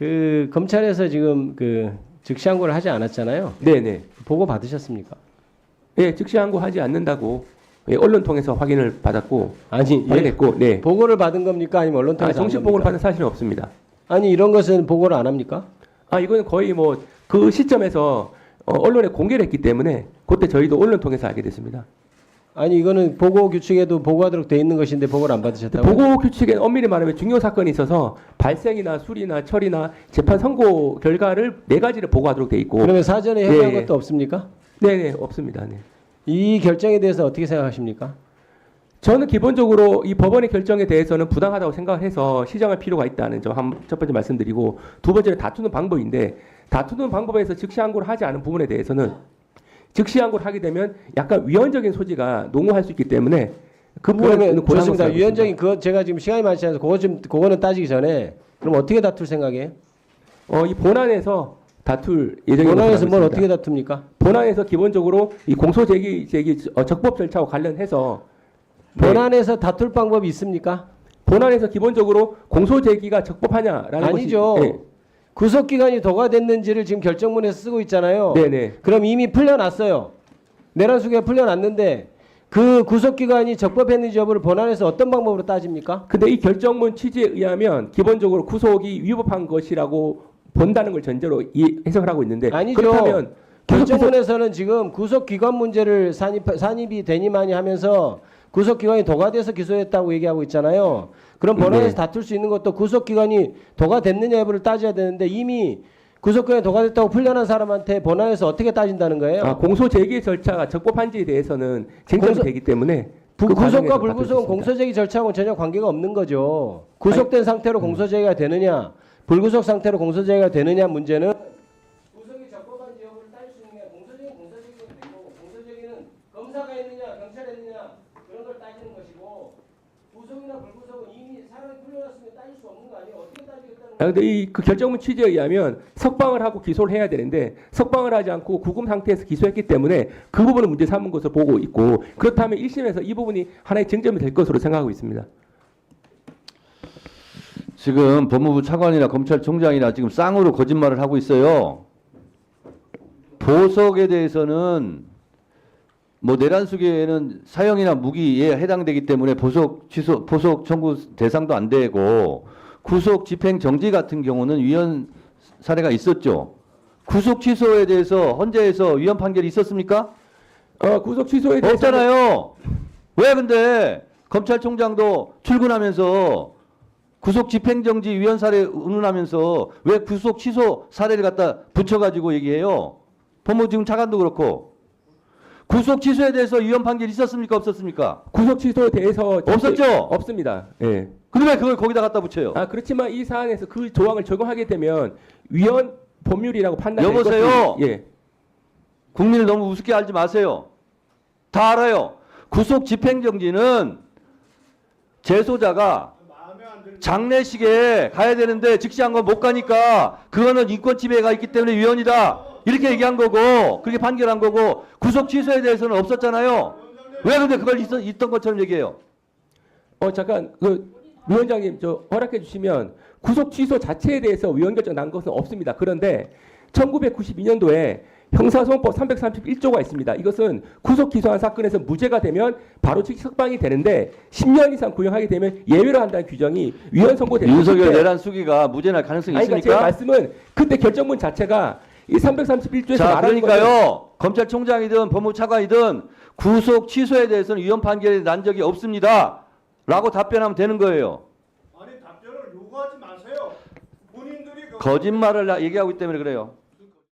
그 검찰에서 지금 그 즉시 항고를 하지 않았잖아요. 네네. 보고 받으셨습니까? 예, 즉시 항고하지 않는다고 예, 언론 통해서 확인을 받았고 아니, 확인했고, 네. 보고를 받은 겁니까? 아니면 언론 통해서? 정식 보고를 받은 사실은 없습니다. 아니 이런 것은 보고를 안 합니까? 이거는 거의 뭐 그 시점에서 언론에 공개를 했기 때문에 그때 저희도 언론 통해서 알게 됐습니다. 아니 이거는 보고 규칙에도 보고하도록 돼 있는 것인데 보고를 안 받으셨다고? 보고 규칙에 엄밀히 말하면 중요 사건이 있어서 발생이나 수리나 처리나 재판 선고 결과를 네 가지를 보고하도록 돼 있고. 그러면 사전에 협의한 예, 것도 없습니까? 네네, 없습니다. 네. 이 결정에 대해서 어떻게 생각하십니까? 저는 기본적으로 이 법원의 결정에 대해서는 부당하다고 생각을 해서 시정할 필요가 있다는 점 첫 번째 말씀드리고, 두 번째는 다투는 방법인데, 다투는 방법에서 즉시 항고를 하지 않은 부분에 대해서는 즉시 항고를 하게 되면 약간 위헌적인 소지가 농후할 수 있기 때문에 그 부분은 좋습니다. 위헌적인 그거 제가 지금 시간이 많지 않아서 그거는 따지기 전에 그럼 어떻게 다툴 생각이에요? 이 본안에서 다툴 예정입니다. 본안에서 뭘 어떻게 다툽니까? 본안에서 기본적으로 이 공소 제기 적법 절차와 관련해서 본안에서 다툴 방법이 있습니까? 본안에서 기본적으로 공소 제기가 적법하냐라는 아니죠. 것이 구속 기간이 도가 됐는지를 지금 결정문에서 쓰고 있잖아요. 네네. 그럼 이미 풀려났어요. 내란 수기가 풀려났는데 그 구속 기간이 적법했는지 여부를 본안에서 어떤 방법으로 따집니까? 근데 이 결정문 취지에 의하면 기본적으로 구속이 위법한 것이라고 본다는 걸 전제로 해석을 하고 있는데, 아니죠. 그렇다면 결정문에서는 지금 구속 기간 문제를 산입이 되니마니 하면서 구속 기간이 도가 돼서 기소했다고 얘기하고 있잖아요. 그럼 본안에서 다툴 수 있는 것도 구속 기간이 도가 됐느냐 여부를 따져야 되는데 이미 구속 기간이 도가 됐다고 풀려난 사람한테 본안에서 어떻게 따진다는 거예요? 공소 제기 절차가 적법한지에 대해서는 쟁점이 되기 때문에 구속과 불구속은 공소 제기 절차하고는 전혀 관계가 없는 거죠. 구속된 상태로 공소 제기가 되느냐, 불구속 상태로 공소 제기가 되느냐 문제는 구속이 적법한지 여부를 따질 수 있는 게 공소 제기는 되고, 공소 제기는 검사가 했느냐, 경찰이 했느냐 그런 걸 따지는 것이고, 구속이나 불구속은 이미 사람이 풀려났으면 따질 수 없는 거 아니에요? 어떻게 따지겠다는 거예요? 근데 그 결정문 취지에 의하면 석방을 하고 기소를 해야 되는데 석방을 하지 않고 구금 상태에서 기소했기 때문에 그 부분을 문제 삼은 것으로 보고 있고, 그렇다면 1심에서 이 부분이 하나의 쟁점이 될 것으로 생각하고 있습니다. 지금 법무부 차관이나 검찰총장이나 지금 쌍으로 거짓말을 하고 있어요. 보석에 대해서는 뭐 내란 수계에는 사형이나 무기에 해당되기 때문에 보석 청구 대상도 안 되고, 구속 집행 정지 같은 경우는 위헌 사례가 있었죠. 구속 취소에 대해서 헌재에서 위헌 판결이 있었습니까? 구속 취소에 대해서 없잖아요. 왜 근데 검찰총장도 출근하면서 구속 집행정지 위헌 사례 운운하면서 왜 구속 취소 사례를 갖다 붙여가지고 얘기해요? 법무부 지금 차관도 그렇고. 구속 취소에 대해서 위헌 판결이 있었습니까? 없었습니까? 구속 취소에 대해서 없었죠? 없습니다. 예. 근데 왜 그걸 거기다 갖다 붙여요? 그렇지만 이 사안에서 그 조항을 적용하게 되면 위헌 법률이라고 판단될 여보세요? 것이, 예. 국민을 너무 우습게 알지 마세요. 다 알아요. 구속 집행정지는 재소자가 장례식에 가야 되는데 즉시 한 건 못 가니까 그거는 인권 침해가 있기 때문에 위헌이다. 이렇게 얘기한 거고, 그렇게 판결한 거고, 구속 취소에 대해서는 없었잖아요. 왜 근데 그걸 있던 것처럼 얘기해요? 잠깐 위원장님 허락해 주시면, 구속 취소 자체에 대해서 위헌 결정 난 것은 없습니다. 그런데 1992년도에 형사소송법 331조가 있습니다. 이것은 구속 기소한 사건에서 무죄가 되면 바로 즉시 석방이 되는데 10년 이상 구형하게 되면 예외로 한다는 규정이 위헌 선고됩니다. 윤석열 내란 수기가 무죄 날 가능성이 있습니까? 제 말씀은 그때 결정문 자체가 이 331조에서 자, 말하는 그러니까요. 검찰총장이든 법무부 차관이든 구속 취소에 대해서는 위헌 판결이 난 적이 없습니다. 라고 답변하면 되는 거예요. 아니 답변을 요구하지 마세요. 본인들이 거짓말을 얘기하고 있기 때문에 그래요.